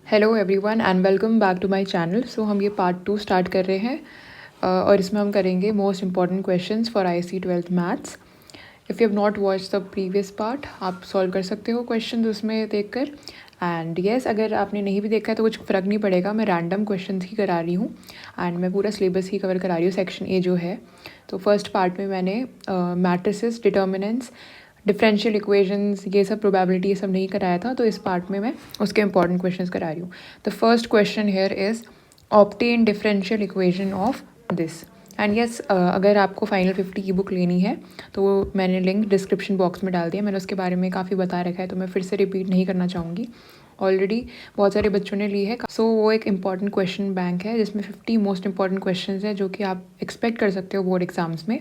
Hello everyone and welcome back to my channel. So हम ये part 2 start कर रहे हैं और इसमें हम करेंगे most important questions for IC 12th maths. If you have not watch the previous part, आप सॉल्व कर सकते हो क्वेश्चंस उसमें देखकर। एंड येस, अगर आपने नहीं भी देखा है तो कुछ फ़र्क नहीं पड़ेगा, मैं रैंडम क्वेश्चन ही करा रही हूँ एंड मैं पूरा सिलेबस ही कवर करा रही हूँ, सेक्शन ए जो है। तो फर्स्ट पार्ट में मैंने मैट्रिसेस, डिटर्मिनेंट्स, डिफरेंशियल इक्वेशंस, ये सब प्रोबेबिलिटी ये सब नहीं कराया था, तो इस पार्ट में मैं उसके इंपॉर्टेंट क्वेश्चंस करा रही हूँ। The first question here is obtain differential equation of this. And yes, अगर आपको फाइनल 50 की बुक लेनी है तो मैंने लिंक डिस्क्रिप्शन बॉक्स में डाल दिया। मैंने उसके बारे में काफ़ी बता रखा है, तो मैं फिर से रिपीट नहीं करना चाहूँगी, ऑलरेडी बहुत सारे बच्चों ने ली है। सो वो एक इम्पॉर्टेंट क्वेश्चन बैंक है जिसमें 50 मोस्ट इंपॉर्टेंट क्वेश्चन है जो कि आप एक्सपेक्ट कर सकते हो बोर्ड एग्जाम्स में।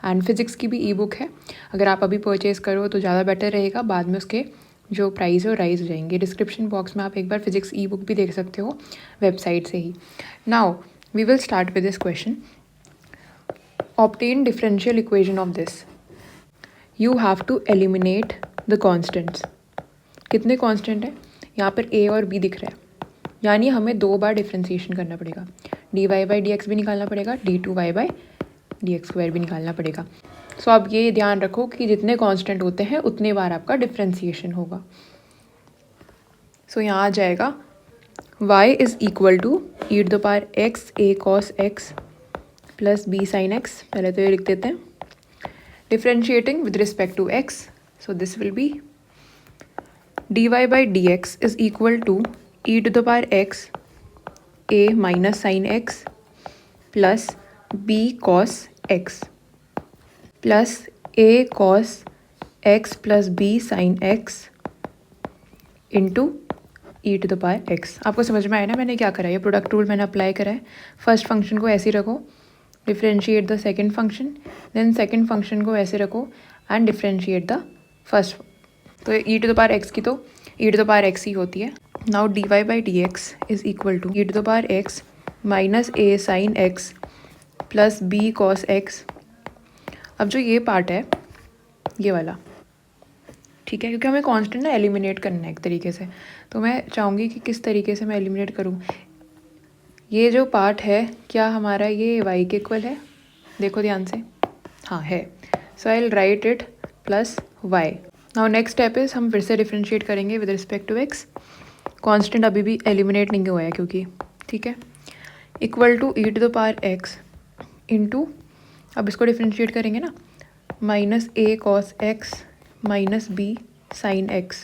एंड फिज़िक्स की भी ई बुक है, अगर आप अभी परचेज़ करो तो ज़्यादा बेटर रहेगा, बाद में उसके जो प्राइस है वो राइज हो जाएंगे। डिस्क्रिप्शन बॉक्स में आप एक बार फिज़िक्स ई बुक भी देख सकते हो वेबसाइट से ही। Now we will start with this question. Obtain differential equation of this. You have to eliminate the constants. कितने कॉन्स्टेंट है यहाँ पर? ए और बी दिख रहा है, यानी हमें 2 बार डिफ्रेंसिएशन करना पड़ेगा। dy/dx भी निकालना पड़ेगा, d2y/dx² भी निकालना पड़ेगा। सो आप ये ध्यान रखो कि जितने कांस्टेंट होते हैं उतने बार आपका डिफ्रेंसिएशन होगा। सो यहाँ आ जाएगा y is equal to e⁻x a cos x plus b sin x। पहले तो ये लिख देते हैं, differentiating with respect to x, so this will be dy/dx is equal to e⁻x a minus sine x plus b cos x plus a cos x plus b sin x into e⁻x। आपको समझ में आया ना मैंने क्या करा है? ये प्रोडक्ट रूल मैंने अप्लाई करा है। फर्स्ट फंक्शन को ऐसे रखो, differentiate the second function, then second function को ऐसे रखो एंड डिफ्रेंशिएट द फर्स्ट। तो e⁻x की तो e⁻x ही होती है। Now dy/dx is equal to e⁻x minus a sin x plus b cos x। अब जो ये पार्ट है ये वाला, ठीक है, क्योंकि हमें कांस्टेंट ना एलिमिनेट करना है एक तरीके से, तो मैं चाहूँगी कि किस तरीके से मैं एलिमिनेट करूँ। ये जो पार्ट है क्या हमारा ये y के इक्वल है? देखो ध्यान से, हाँ है। So I will write it plus y। Now next step is हम फिर से डिफ्रेंशिएट करेंगे with respect to x। Constant अभी भी एलिमिनेट नहीं हुआ है क्योंकि, ठीक है, इक्वल टू e⁻x इंटू, अब इसको डिफ्रेंशिएट करेंगे ना, minus a cos x minus b sin x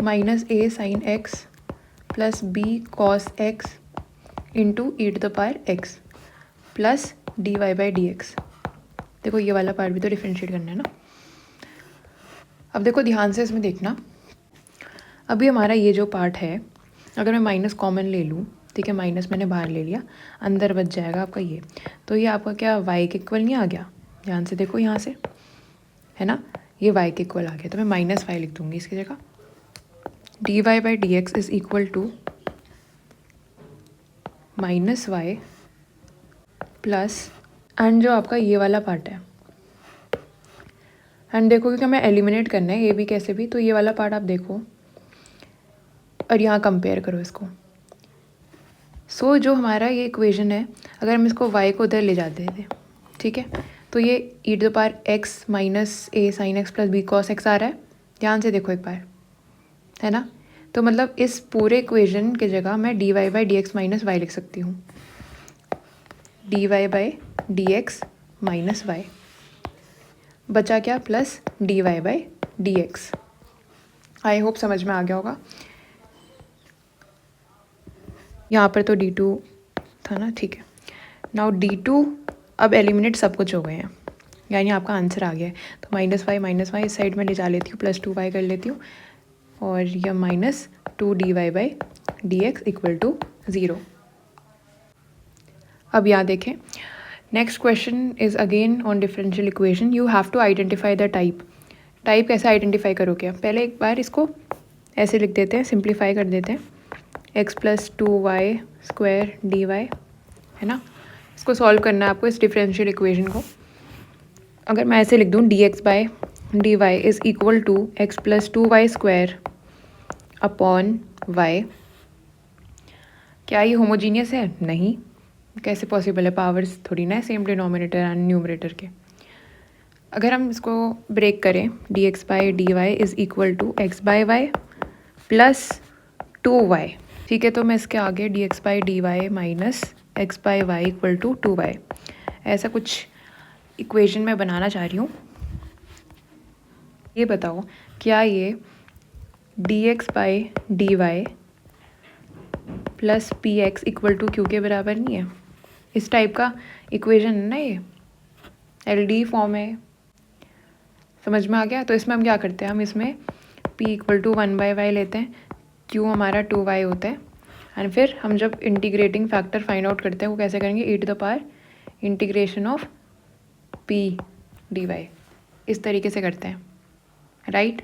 minus a sin x plus b cos x into e⁻x plus dy/dx। देखो ये वाला पार्ट भी तो डिफ्रेंशिएट करना है ना। अब देखो ध्यान से इसमें देखना, अभी हमारा ये जो पार्ट है, अगर मैं माइनस कॉमन ले लूँ, ठीक है, माइनस मैंने बाहर ले लिया, अंदर बच जाएगा आपका ये, तो ये आपका क्या y के इक्वल नहीं आ गया? ध्यान से देखो यहाँ से, है ना, ये y के इक्वल आ गया, तो मैं माइनस y लिख दूँगी इसकी जगह। dy/dx is equal to minus y plus, and जो आपका ये वाला पार्ट है, एंड देखो क्योंकि हमें एलिमिनेट करना है ये भी कैसे भी, तो ये वाला पार्ट आप देखो और यहाँ कंपेयर करो इसको। सो जो हमारा ये इक्वेशन है, अगर हम इसको y को उधर ले जाते थे, ठीक है, तो ये e⁻x minus a sin x plus b cos x आ रहा है। ध्यान से देखो एक बार, है ना, तो मतलब इस पूरे इक्वेशन की जगह मैं dy/dx माइनस y लिख सकती हूँ, dy/dx माइनस y, बचा क्या? Plus dy/dx। आई होप समझ में आ गया होगा। यहाँ पर तो d2 था ना, ठीक है। नाउ d2 अब एलिमिनेट सब कुछ हो गए हैं, यानी आपका आंसर आ गया है। तो माइनस y इस साइड में ले जा लेती हूँ, प्लस 2y कर लेती हूँ, और यह माइनस 2dy/dx इक्वल टू 0। अब यहाँ देखें, next question is again on differential equation. You have to identify the type. Type कैसे आइडेंटिफाई करोगे? पहले एक बार इसको ऐसे लिख देते हैं, सिंप्लीफाई कर देते हैं, x प्लस 2y² dy, है ना। इसको सॉल्व करना है आपको, इस डिफरेंशियल इक्वेशन को। अगर मैं ऐसे लिख दूँ dx/dy is equal to x plus 2y² upon y। क्या ये होमोजीनियस है? नहीं, कैसे पॉसिबल है, पावर्स थोड़ी ना है सेम डिनोमिनेटर एंड न्यूमरेटर के। अगर हम इसको ब्रेक करें, dx by D Y is equal to X by Y plus 2y। ठीक है, तो मैं इसके आगे dx by D Y minus X by Y equal to 2y ऐसा कुछ इक्वेशन मैं बनाना चाह रही हूँ। ये बताओ क्या ये dx by D Y plus P X equal to Q के बराबर नहीं है? इस टाइप का इक्वेशन है ना ये, एलडी फॉर्म है। समझ में आ गया? तो इसमें हम क्या करते हैं, हम इसमें p इक्वल टू 1/y लेते हैं, q हमारा 2y होता है, एंड फिर हम जब इंटीग्रेटिंग फैक्टर फाइंड आउट करते हैं वो कैसे करेंगे, e⁻ integration of p dy, इस तरीके से करते हैं, राइट।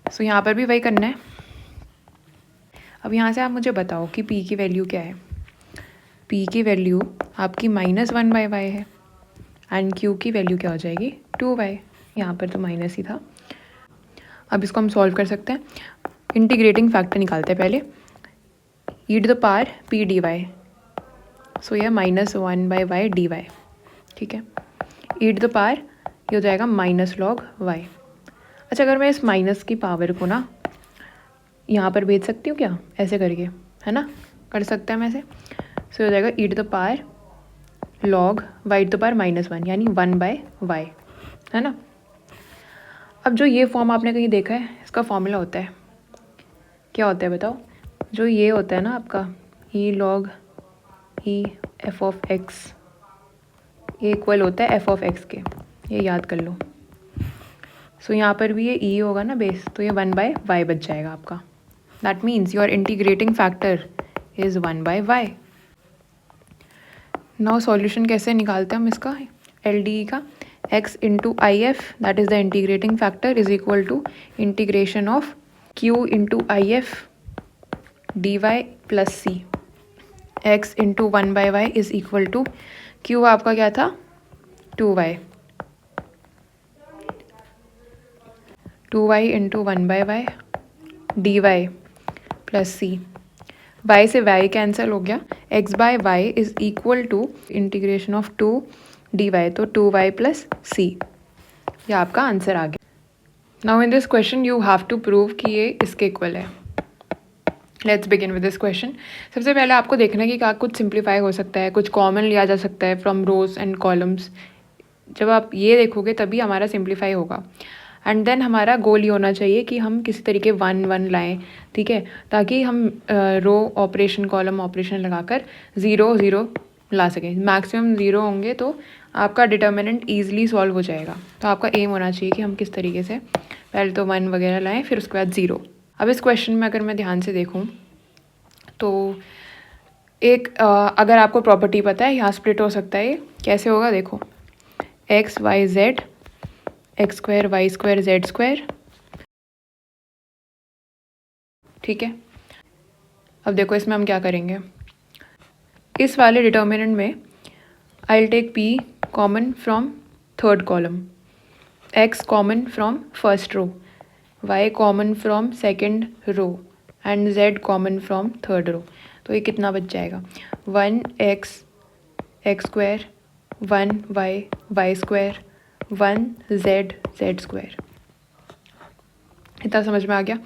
सो यहाँ पर भी वही करना है। अब यहाँ से आप मुझे बताओ कि p की वैल्यू क्या है। p की वैल्यू आपकी -1/y है एंड q की वैल्यू क्या हो जाएगी, 2y। यहाँ पर तो माइनस ही था। अब इसको हम सॉल्व कर सकते हैं, इंटीग्रेटिंग फैक्टर निकालते हैं पहले, e⁻ p dy। सो यह -1/y dy, ठीक है। e⁻ ये हो जाएगा -log y। अच्छा, अगर मैं इस माइनस की पावर को ना यहाँ पर भेज सकती हूँ क्या, ऐसे करके, है ना, कर सकते हैं हम ऐसे। सो हो जाएगा e⁻ log y⁻1 यानी 1/y, है ना। अब जो ये फॉर्म आपने कहीं देखा है, इसका फॉर्मूला होता है, क्या होता है बताओ। जो ये होता है ना आपका e log e f of x, ये इक्वल होता है f ऑफ x के, ये याद कर लो। सो यहाँ पर भी ये e होगा ना बेस, तो ये 1/y बच जाएगा आपका। That means your integrating factor is 1/y। Now solution कैसे निकालते हैं हम इसका, LDE का, x into I F that is the integrating factor is equal to integration of q into I F D Y plus C. x into 1/y is equal to q आपका क्या था, 2y, 2y into 1/y D Y plus C. y से y cancel हो गया, x by Y is equal to integration of 2 dy, तो 2y plus सी। ये आपका answer आ गया। Now in this question you have to prove कि ये इसके इक्वल है। Let's begin with this question. सबसे पहले आपको देखना है कि क्या कुछ सिंप्लीफाई हो सकता है, कुछ कॉमन लिया जा सकता है फ्रॉम रोज एंड कॉलम्स। जब आप ये देखोगे तभी हमारा सिंप्लीफाई होगा। एंड देन हमारा गोल ये होना चाहिए कि हम किसी तरीके 1 लाएं, ठीक है, ताकि हम रो ऑपरेशन कॉलम ऑपरेशन लगाकर 0 0 ला सकें। मैक्सिमम 0 होंगे तो आपका डिटर्मिनेंट ईजिली सॉल्व हो जाएगा। तो आपका एम होना चाहिए कि हम किस तरीके से पहले तो 1 वगैरह लाएं, फिर उसके बाद 0। अब इस क्वेश्चन में अगर मैं ध्यान से देखूं तो एक अगर आपको प्रॉपर्टी पता है, यहाँ स्प्लिट हो सकता है। ये कैसे होगा देखो, x y z x square Y square Z square, ठीक है। अब देखो इसमें हम क्या करेंगे, इस वाले डिटर्मिनेंट में I will take p common from third column, x common from first row, y common from second row and z common from third row. तो ये कितना बच जाएगा, 1x X square, 1y Y square, 1z Z square. इतना समझ में आ गया।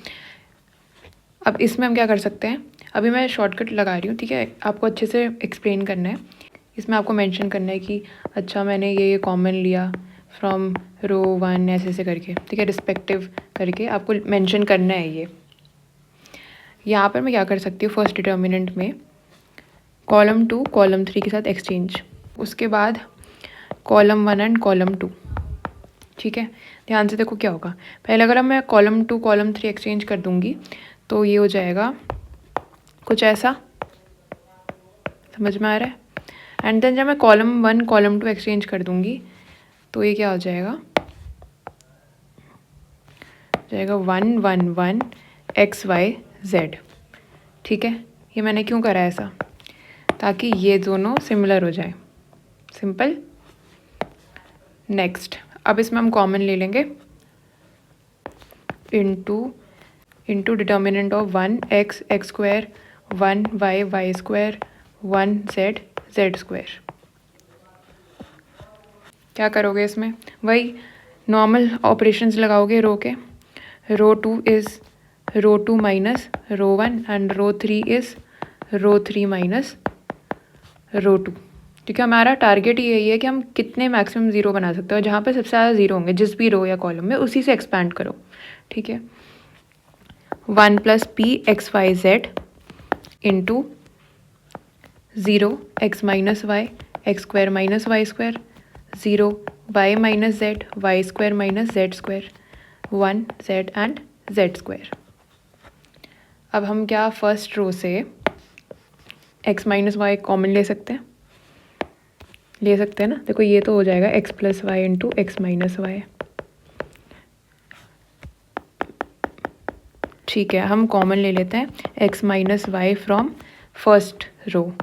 अब इसमें हम क्या कर सकते हैं, अभी मैं शॉर्टकट लगा रही हूँ, ठीक है, आपको अच्छे से एक्सप्लेन करना है। इसमें आपको मेंशन करना है कि अच्छा मैंने ये कॉमन लिया फ्रॉम रो 1 ऐसे ऐसे करके, ठीक है, रिस्पेक्टिव करके आपको मेंशन करना है ये। यहाँ पर मैं क्या कर सकती हूँ, फर्स्ट डिटर्मिनेंट में कॉलम 2 कॉलम 3 के साथ एक्सचेंज, उसके बाद कॉलम 1 एंड कॉलम 2, ठीक है। ध्यान से देखो क्या होगा, पहले अगर मैं कॉलम 2 कॉलम 3 एक्सचेंज कर दूँगी तो ये हो जाएगा कुछ ऐसा, समझ में आ रहा है। एंड देन जब मैं कॉलम 1 कॉलम 2 एक्सचेंज कर दूँगी तो ये क्या हो जाएगा, 1 1 1 एक्स वाई जेड, ठीक है। ये मैंने क्यों करा है ऐसा, ताकि ये दोनों सिमिलर हो जाए, सिंपल। नेक्स्ट, अब इसमें हम कॉमन ले लेंगे, into into determinant of 1x x square 1y y square 1z z square. क्या करोगे इसमें? वही नॉर्मल ऑपरेशंस लगाओगे रो के। Row 2 is row 2 minus row 1 and row 3 is row 3 minus row 2। क्योंकि हमारा टारगेट यही है कि हम कितने मैक्सिमम ज़ीरो बना सकते हैं, और जहाँ पे सबसे ज़्यादा ज़ीरो होंगे जिस भी रो या कॉलम में, उसी से एक्सपैंड करो। ठीक है, 1 plus P X Y Z into 0 x minus Y X square minus Y square 0 y minus Z Y square minus Z square 1 z and z square. अब हम क्या फर्स्ट रो से x माइनस वाई कॉमन ले सकते हैं ना। देखो ये तो हो जाएगा x plus Y into X minus Y. ठीक है, हम कॉमन ले लेते हैं x minus Y from first row,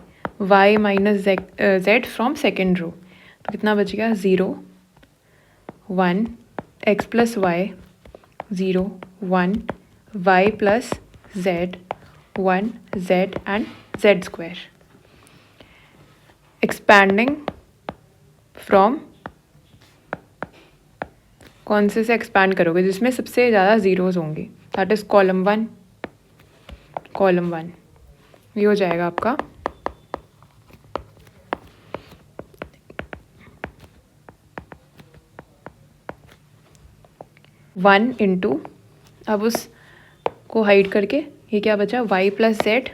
y minus Z from second row. तो कितना बच गया? 0 1 x plus Y 0 1 y plus Z 1 z and z square. Expanding from कौन से एक्सपैंड करोगे? जिसमें सबसे ज़्यादा ज़ीरोज़ होंगी, दैट इज़ कॉलम 1। ये हो जाएगा आपका 1 इंटू, अब उस को हाइड करके ये क्या बचा? y plus Z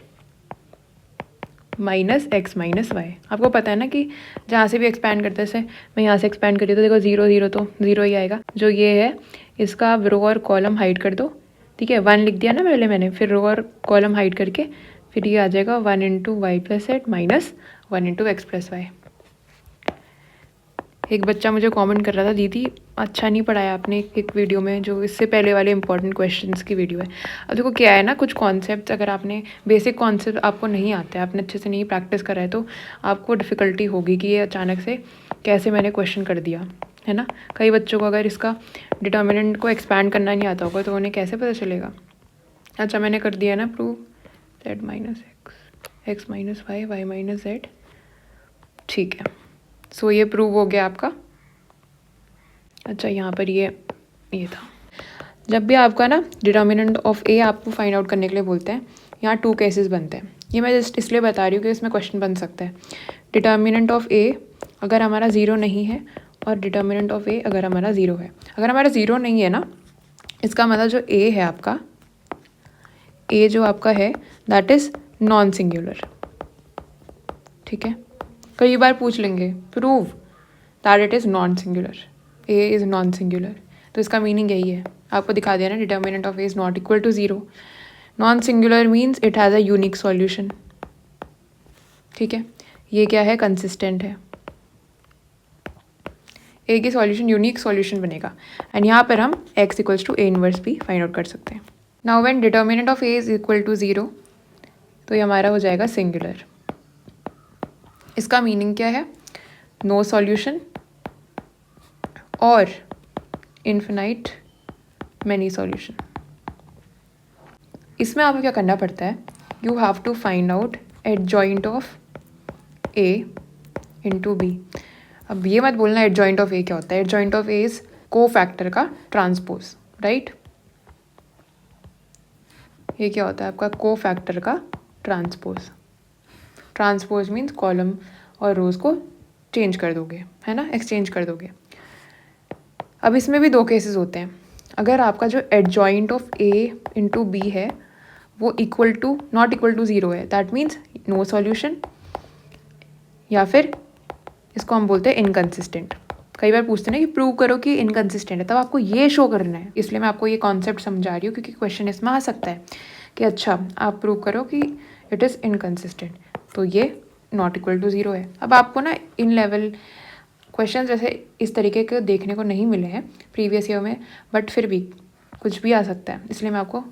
minus X minus Y. आपको पता है ना कि जहाँ से भी एक्सपैंड करते हैं, जैसे मैं यहाँ से एक्सपैंड करी तो देखो 0 0 तो 0 ही आएगा। जो ये है इसका आप रो और कॉलम हाइड कर दो। ठीक है, 1 लिख दिया ना पहले मैंने, फिर रो और कॉलम हाइड करके फिर ये आ जाएगा 1 into Y plus Z minus 1 into X plus Y. एक बच्चा मुझे कमेंट कर रहा था, दीदी अच्छा नहीं पढ़ाया आपने एक वीडियो में, जो इससे पहले वाले इंपॉर्टेंट क्वेश्चंस की वीडियो है। अब देखो क्या है ना, कुछ कॉन्सेप्ट अगर आपने बेसिक कॉन्सेप्ट आपको नहीं आते हैं, आपने अच्छे से नहीं प्रैक्टिस करा है, तो आपको डिफ़िकल्टी होगी कि ये अचानक से कैसे मैंने क्वेश्चन कर दिया, है ना। कई बच्चों को अगर इसका डिटर्मिनेंट को एक्सपैंड करना नहीं आता होगा तो उन्हें कैसे पता चलेगा। अच्छा मैंने कर दिया ना prove, Z minus X minus Y minus Z. ठीक है, सो ये प्रूव हो गया आपका। अच्छा यहाँ पर ये था, जब भी आपका ना डिटर्मिनेंट ऑफ ए आपको फाइंड आउट करने के लिए बोलते हैं, यहाँ 2 केसेस बनते हैं। ये मैं जस्ट इसलिए बता रही हूँ कि इसमें क्वेश्चन बन सकता है। डिटर्मिनेंट ऑफ ए अगर हमारा 0 नहीं है, और डिटर्मिनेंट ऑफ ए अगर हमारा 0 है। अगर हमारा 0 नहीं है ना, इसका मतलब जो ए है आपका, ए जो आपका है दैट इज़ नॉन सिंगुलर। ठीक है, कई बार पूछ लेंगे prove that it is non singular, A is non singular. तो इसका मीनिंग यही है, आपको दिखा दिया ना, determinant of A is not equal to 0। Non singular means it has a unique solution. ठीक है, ये क्या है? कंसिस्टेंट है। ए की सॉल्यूशन यूनिक सॉल्यूशन बनेगा, एंड यहाँ पर हम x equals to A inverse भी फाइंड आउट कर सकते हैं। Now when determinant of A is equal to 0, तो ये हमारा हो जाएगा सिंगुलर। इसका मीनिंग क्या है? नो सॉल्यूशन और इन्फिनाइट मैनी सॉल्यूशन। इसमें आपको क्या करना पड़ता है? You have to find out adjoint of A into B. अब ये मत बोलना एडजॉइंट ऑफ ए क्या होता है। एडजॉइंट ऑफ ए इज को फैक्टर का ट्रांसपोज, राइट। ये क्या होता है आपका? को फैक्टर का ट्रांसपोज। ट्रांसपोज मीन्स कॉलम और रोज को चेंज कर दोगे, है ना, एक्सचेंज कर दोगे। अब इसमें भी 2 केसेस होते हैं। अगर आपका जो adjoint of A into B है वो equal to not equal to 0 है, दैट मीन्स नो सॉल्यूशन, या फिर इसको हम बोलते हैं इनकंसिस्टेंट। कई बार पूछते हैं ना कि प्रूव करो कि इनकंसिस्टेंट है, तब आपको ये शो करना है। इसलिए मैं आपको ये कॉन्सेप्ट समझा रही हूँ, क्योंकि क्वेश्चन इसमें आ सकता है कि अच्छा आप प्रूव करो कि इट इज़ इनकंसिस्टेंट, तो ये नॉट इक्वल टू 0 है। अब आपको ना इन लेवल क्वेश्चन जैसे इस तरीके के देखने को नहीं मिले हैं प्रीवियस ईयर में, बट फिर भी कुछ भी आ सकता है, इसलिए मैं आपको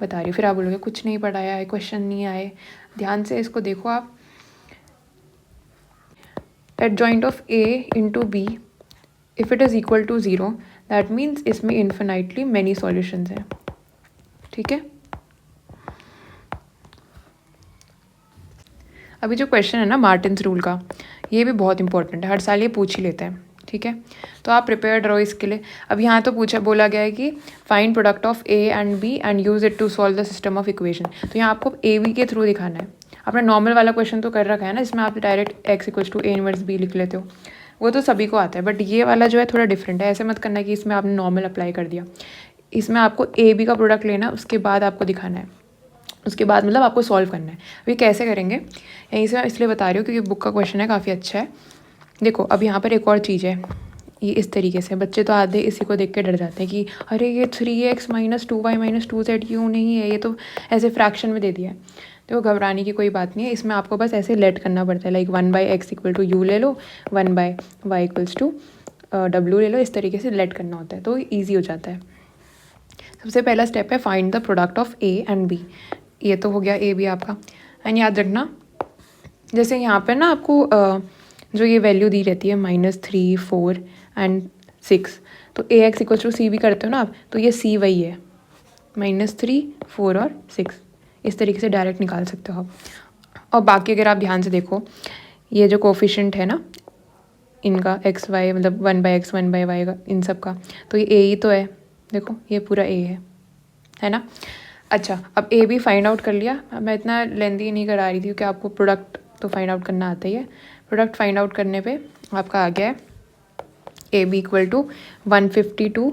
बता रही हूँ। फिर आप बोलोगे कुछ नहीं पढ़ाया है, क्वेश्चन नहीं आए। ध्यान से इसको देखो आप। Adjoint of A into B if it is equal to 0, that means इसमें इन्फिनाइटली मैनी सॉल्यूशंस हैं। ठीक है, अभी जो क्वेश्चन है ना मार्टिन्स रूल का, ये भी बहुत इंपॉर्टेंट है, हर साल ये पूछ ही लेते हैं, ठीक है। तो आप प्रिपेयर्ड रहो इसके लिए। अब यहाँ तो बोला गया है कि find product of A and B and use it to solve the system of equation. तो यहाँ आपको ए बी के थ्रू दिखाना है। आपने नॉर्मल वाला क्वेश्चन तो कर रखा है ना, इसमें आप direct X equals to A inverse B लिख लेते हो, वो तो सभी को आता है। बट ये वाला जो है थोड़ा डिफरेंट है, ऐसे मत करना कि इसमें आपने नॉर्मल अप्लाई कर दिया। इसमें आपको ए बी का प्रोडक्ट लेना, उसके बाद आपको दिखाना है, उसके बाद मतलब आपको सॉल्व करना है। अभी कैसे करेंगे यहीं से मैं इसलिए बता रही हूँ क्योंकि बुक का क्वेश्चन है, काफ़ी अच्छा है। देखो अब यहाँ पर एक और चीज़ है, ये इस तरीके से बच्चे तो आधे इसी को देख के डर जाते हैं कि अरे ये 3x - 2y - 2z क्यों नहीं है, ये तो ऐसे फ्रैक्शन में दे दिया है। तो घबराने की कोई बात नहीं है, इसमें आपको बस ऐसे लेट करना पड़ता है, लाइक 1/x = u ले लो, 1/y = w ले लो, इस तरीके से लेट करना होता है, तो ईजी हो जाता है। सबसे पहला स्टेप है find the product of A and B. ये तो हो गया ए बी आपका। एंड याद रखना जैसे यहाँ पर ना आपको जो ये वैल्यू दी रहती है -3, 4 एंड 6, तो ax = c भी करते हो ना आप, तो ये c वही है, -3, 4 और 6, इस तरीके से डायरेक्ट निकाल सकते हो आप। और बाकी अगर आप ध्यान से देखो, ये जो कोफिशिएंट है ना इनका x y मतलब 1/x 1/y का, इन सब का, तो ये a ही तो है, देखो ये पूरा a है ना। अच्छा अब a भी फाइंड आउट कर लिया। अब मैं इतना लेंदी नहीं करा रही थी क्योंकि आपको प्रोडक्ट तो फाइंड आउट करना आता ही है। प्रोडक्ट फाइंड आउट करने पे आपका आ गया है ए बी = 152,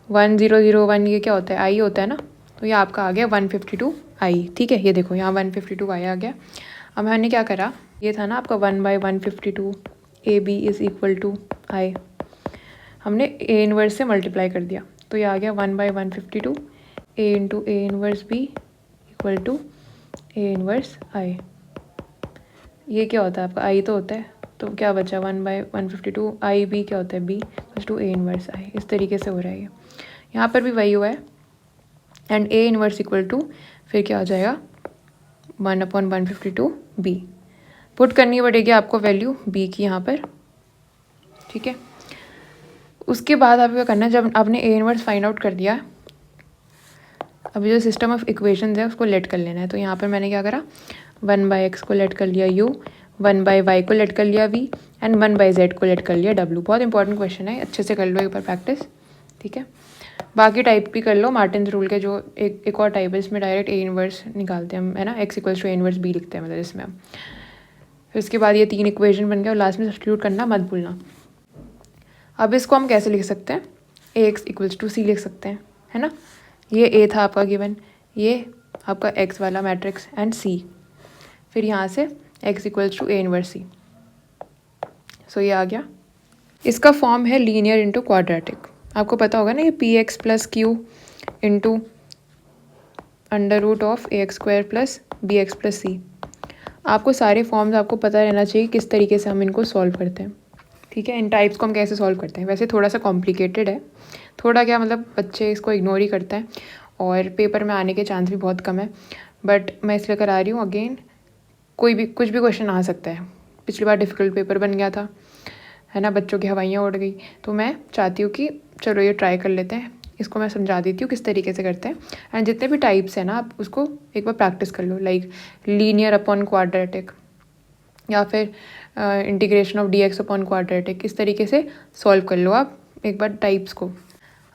1001, ये क्या होता है, आई होता है ना, तो ये आपका आ गया 152 आई, ठीक है। ये देखो यहाँ 152 आई आ गया। अब मैंने क्या करा, ये था ना आपका 1/152 ए बी = आई, हमने ए इनवर्स से मल्टीप्लाई कर दिया, तो ये आ गया 1/152 A × A inverse B = A inverse I. ये क्या होता है आपका, आई तो होता है, तो क्या बचा 1/152 आई बी क्या होता है, बी = ए इनवर्स आई। इस तरीके से हो रहा है ये, यहाँ पर भी वही हुआ है। एंड ए इनवर्स = फिर क्या हो जाएगा 1/152 बी। पुट करनी पड़ेगी आपको वैल्यू बी की यहाँ पर, ठीक है। उसके बाद आपको क्या करना है, जब आपने ए इनवर्स फाइंड आउट कर दिया, अभी जो सिस्टम ऑफ इक्वेशंस है उसको लेट कर लेना है। तो यहाँ पर मैंने क्या करा, 1/x को लेट कर लिया u, 1/y को लेट कर लिया v एंड 1/z को लेट कर लिया w। बहुत इंपॉर्टेंट क्वेश्चन है, अच्छे से कर लो एक बार प्रैक्टिस, ठीक है। बाकी टाइप भी कर लो मार्टिन्स रूल के, जो एक और टाइप है इसमें डायरेक्ट ए इनवर्स निकालते हैं हम, है ना, x = a इनवर्स b लिखते हैं मतलब इसमें हम। फिर उसके बाद ये 3 इक्वेशन बन गया और लास्ट में सब्स्टिट्यूट करना मत भूलना। अब इसको हम कैसे लिख सकते हैं, ax = c लिख सकते हैं, है ना। ये a था आपका गिवन, ये आपका x वाला मैट्रिक्स एंड c, फिर यहाँ से x = a इनवर्स c। सो ये आ गया। इसका फॉर्म है लीनियर इंटू क्वाड्रेटिक। आपको पता होगा ना, ये px + q into √(ax² + bx + c। आपको सारे फॉर्म्स आपको पता रहना चाहिए किस तरीके से हम इनको सॉल्व करते हैं, ठीक है। इन टाइप्स को हम कैसे सॉल्व करते हैं, वैसे थोड़ा सा कॉम्प्लिकेटेड है, थोड़ा क्या मतलब बच्चे इसको इग्नोर ही करते हैं और पेपर में आने के चांस भी बहुत कम है, बट मैं इसलिए करा रही हूँ। अगेन कुछ भी क्वेश्चन आ सकता है, पिछली बार डिफ़िकल्ट पेपर बन गया था, है ना, बच्चों की हवाइयाँ उड़ गई। तो मैं चाहती हूँ कि चलो ये ट्राई कर लेते हैं, इसको मैं समझा देती हूँ किस तरीके से करते हैं। एंड जितने भी टाइप्स हैं ना, आप उसको एक बार प्रैक्टिस कर लो, लाइक लीनियर अपॉन क्वाड्रेटिक या फिर integration of dx upon quadratic, इस तरीके से सॉल्व कर लो आप एक बार टाइप्स को।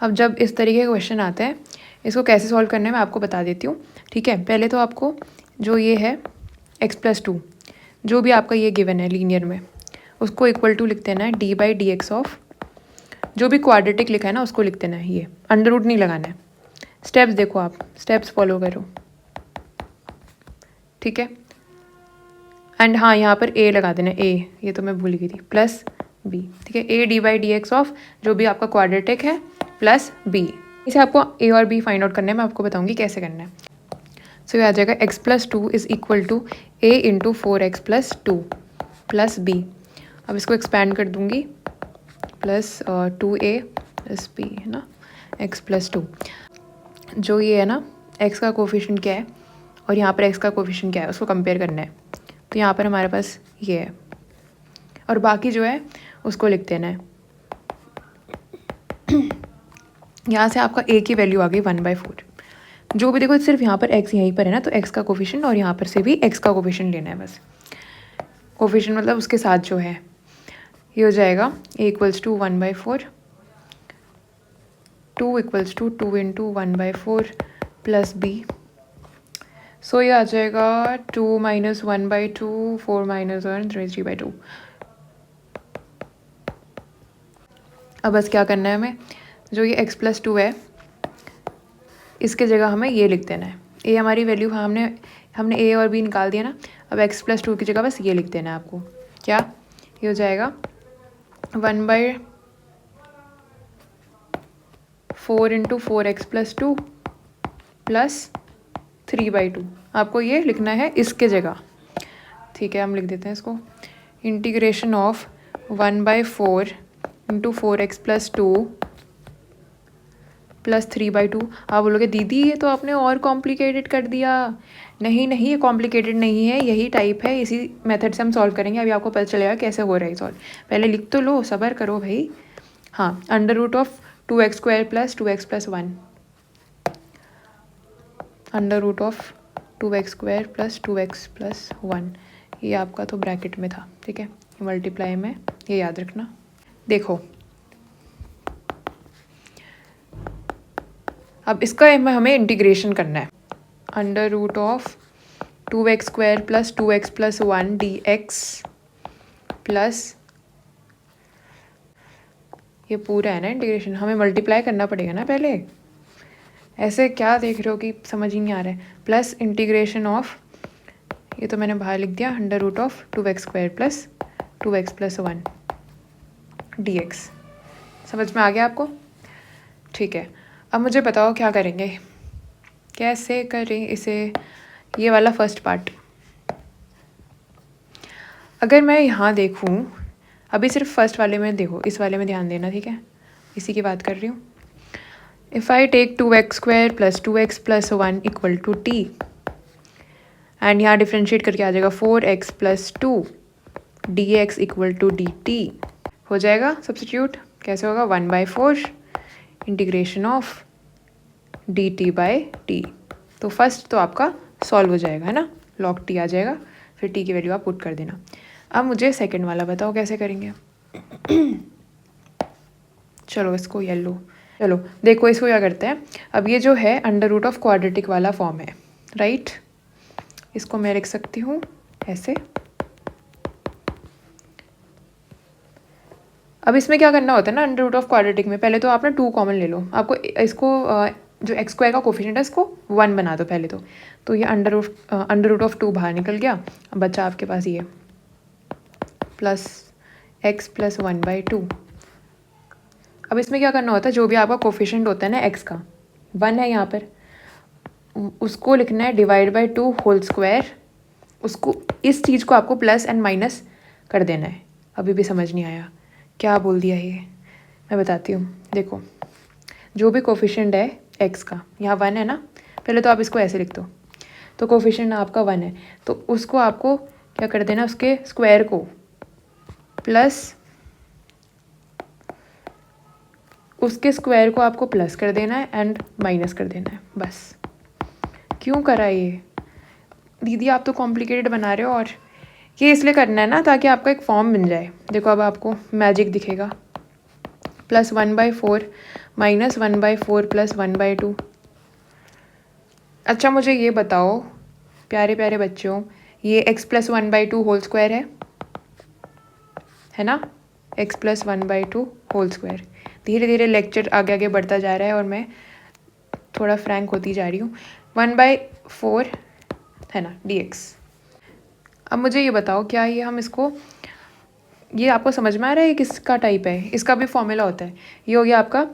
अब जब इस तरीके के क्वेश्चन आते हैं, इसको कैसे सॉल्व करना है मैं आपको बता देती हूँ, ठीक है। पहले तो आपको जो ये है x + 2, जो भी आपका ये गिवन है लीनियर में, उसको = लिख देना है d/dx ऑफ, जो भी क्वाड्रेटिक लिखा है ना उसको लिख देना है, ये अंडर रूट नहीं लगाना है। स्टेप्स देखो, आप स्टेप्स फॉलो करो, ठीक है। एंड हाँ, यहाँ पर a लगा देना, a, ये तो मैं भूल गई थी, प्लस b, ठीक है। a d/dx ऑफ जो भी आपका क्वाड्रेटिक है प्लस b। इसे आपको a और b फाइंड आउट करना है, मैं आपको बताऊंगी कैसे करना है। सो ये आ जाएगा x + 2 = a × 4x + 2 plus b। अब इसको एक्सपैंड कर दूंगी, प्लस 2a + b, है ना, x + 2। जो ये है ना, x का कोफिशिएंट क्या है और यहाँ पर x का कोफिशिएंट क्या है, उसको कंपेयर करना है। तो यहाँ पर हमारे पास ये है और बाकी जो है उसको लिख देना है। यहाँ से आपका a की वैल्यू आ गई 1/4। जो भी देखो, सिर्फ यहाँ पर x यहीं पर है ना, तो x का कोफिशिएंट और यहाँ पर से भी x का कोफिशिएंट लेना है बस। कोफिशिएंट मतलब उसके साथ जो है, ये हो जाएगा a equals to 1/4, 2 equals to 2 into 1/4 plus b। So ये आ जाएगा 2 माइनस 1/2, 4 माइनस 1, 3/2। अब बस क्या करना है हमें, जो ये x प्लस 2 है इसके जगह हमें ये लिख देना है। a हमारी वैल्यू हमने a और b निकाल दिया ना, अब x प्लस 2 की जगह बस ये लिख देना है आपको। क्या ये हो जाएगा 1/4 इंटू 4x प्लस 2 प्लस 3/2। आपको ये लिखना है इसके जगह, ठीक है। हम लिख देते हैं इसको, integration of 1/4 into 4x plus 2 plus 3/2। आप बोलोगे दीदी ये तो आपने और कॉम्प्लिकेटेड कर दिया। नहीं नहीं, ये कॉम्प्लिकेटेड नहीं है, यही टाइप है, इसी मेथड से हम सॉल्व करेंगे। अभी आपको पता चलेगा कैसे हो रहा है सॉल्व। पहले लिख तो लो, सब्र करो भाई। हाँ, under root of 2x² plus 2x plus 1, under root of 2x² plus 2x plus 1, ये आपका तो ब्रैकेट में था, ठीक है। मल्टीप्लाई में, ये याद रखना। देखो अब इसका हमें इंटीग्रेशन करना है। Under root of 2x² plus 2x plus 1 dx plus, ये पूरा है ना इंटीग्रेशन, हमें मल्टीप्लाई करना पड़ेगा ना पहले। ऐसे क्या देख रहे हो कि समझ ही नहीं आ रहा है। प्लस इंटीग्रेशन ऑफ, ये तो मैंने बाहर लिख दिया, under root of 2x² plus 2x plus 1 dx। समझ में आ गया आपको? ठीक है। अब मुझे बताओ क्या करेंगे, कैसे करें इसे, ये वाला फर्स्ट पार्ट। अगर मैं यहाँ देखूँ, अभी सिर्फ फर्स्ट वाले में देखो, इस वाले में ध्यान देना, ठीक है, इसी की बात कर रही हूँ। If I take 2x² plus 2x plus 1 equal to t, and यहाँ डिफ्रेंशिएट करके आ जाएगा 4x plus 2 dx equal to dt। हो जाएगा सब्स्टिट्यूट, कैसे होगा, 1/4 integration of dt by t। तो फर्स्ट तो आपका सॉल्व हो जाएगा, है ना, log t आ जाएगा, फिर t की वैल्यू आप पुट कर देना। अब मुझे सेकंड वाला बताओ कैसे करेंगे। चलो इसको येलो, चलो देखो इसको क्या करते हैं। अब ये जो है अंडर रूट ऑफ क्वाड्रेटिक वाला फॉर्म है, राइट। इसको मैं लिख सकती हूँ ऐसे। अब इसमें क्या करना होता है ना, अंडर रूट ऑफ क्वाड्रेटिक में पहले तो आप ना 2 कॉमन ले लो। आपको इसको जो x² का कोफिशिएंट है इसको 1 बना दो पहले तो ये अंडर रूट ऑफ 2 बाहर निकल गया। अब बचा आपके पास ये प्लस x प्लस 1/2। अब इसमें क्या करना होता है, जो भी आपका कोफिशिएंट होता है ना x का, 1 है यहाँ पर, उसको लिखना है डिवाइड बाई 2 होल स्क्वायर। उसको, इस चीज़ को आपको प्लस एंड माइनस कर देना है। अभी भी समझ नहीं आया क्या बोल दिया ये, मैं बताती हूँ। देखो जो भी कोफिशिएंट है x का, यहाँ 1 है ना, पहले तो आप इसको ऐसे लिख दो। तो कोफिशिएंट आपका 1 है, तो उसको आपको क्या कर देना, उसके स्क्वायर को प्लस, उसके स्क्वायर को आपको प्लस कर देना है एंड माइनस कर देना है, बस। क्यों करा ये दीदी, आप तो कॉम्प्लिकेटेड बना रहे हो। और ये इसलिए करना है ना ताकि आपका एक फॉर्म बन जाए। देखो अब आपको मैजिक दिखेगा, प्लस 1/4 माइनस 1/4 प्लस 1/2। अच्छा मुझे ये बताओ प्यारे प्यारे बच्चों, ये x प्लस 1/2 होल स्क्वायर है ना, x प्लस 1/2 होल स्क्वायर। धीरे धीरे लेक्चर आगे आगे बढ़ता जा रहा है और मैं थोड़ा फ्रैंक होती जा रही हूँ। 1/4 है ना dx। अब मुझे ये बताओ, क्या ये हम इसको, ये आपको समझ में आ रहा है ये किसका टाइप है, इसका भी फॉर्मूला होता है। ये हो गया आपका,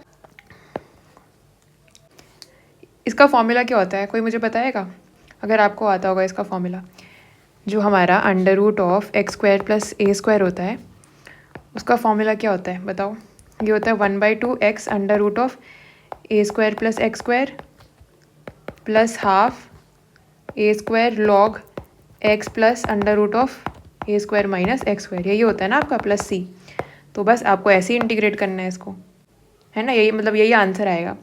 इसका फॉर्मूला क्या होता है, कोई मुझे बताएगा अगर आपको आता होगा इसका फॉर्मूला। जो हमारा under root of x² plus a² होता है, उसका फॉर्मूला क्या होता है बताओ। ये होता है 1/2 x under root of a² plus x² plus half a² log x plus under root of a² minus x²। यही होता है ना आपका, प्लस c। तो बस आपको ऐसे ही इंटीग्रेट करना है इसको, है ना, यही मतलब यही आंसर आएगा।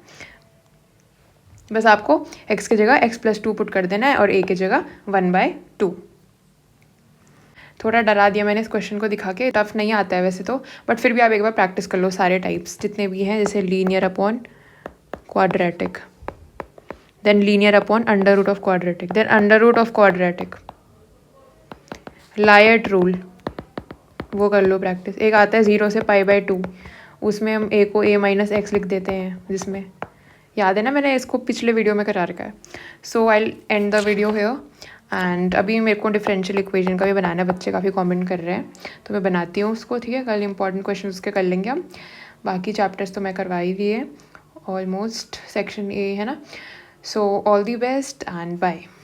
बस आपको x की जगह x प्लस 2 पुट कर देना है और a की जगह 1/2। थोड़ा डरा दिया मैंने इस क्वेश्चन को दिखा के, टफ नहीं आता है वैसे तो, बट फिर भी आप एक बार प्रैक्टिस कर लो सारे टाइप्स जितने भी हैं, जैसे linear upon quadratic, then linear upon under root of quadratic, then under root of quadratic, LIATE rule, वो कर लो प्रैक्टिस। एक आता है 0 से π/2, उसमें हम a को a-x लिख देते हैं, जिसमें याद है ना, मैंने इसको पिछले वीडियो में करा रखा है। So I end the video here. And अभी मेरे को डिफरेंशियल इक्वेशन का भी बनाना है, बच्चे काफ़ी कमेंट कर रहे हैं, तो मैं बनाती हूँ उसको, ठीक है। कल इंपॉर्टेंट क्वेश्चन उसके कर लेंगे हम, बाकी चैप्टर्स तो मैं करवा ही दिए ऑलमोस्ट, सेक्शन ए है ना। So all the best and bye.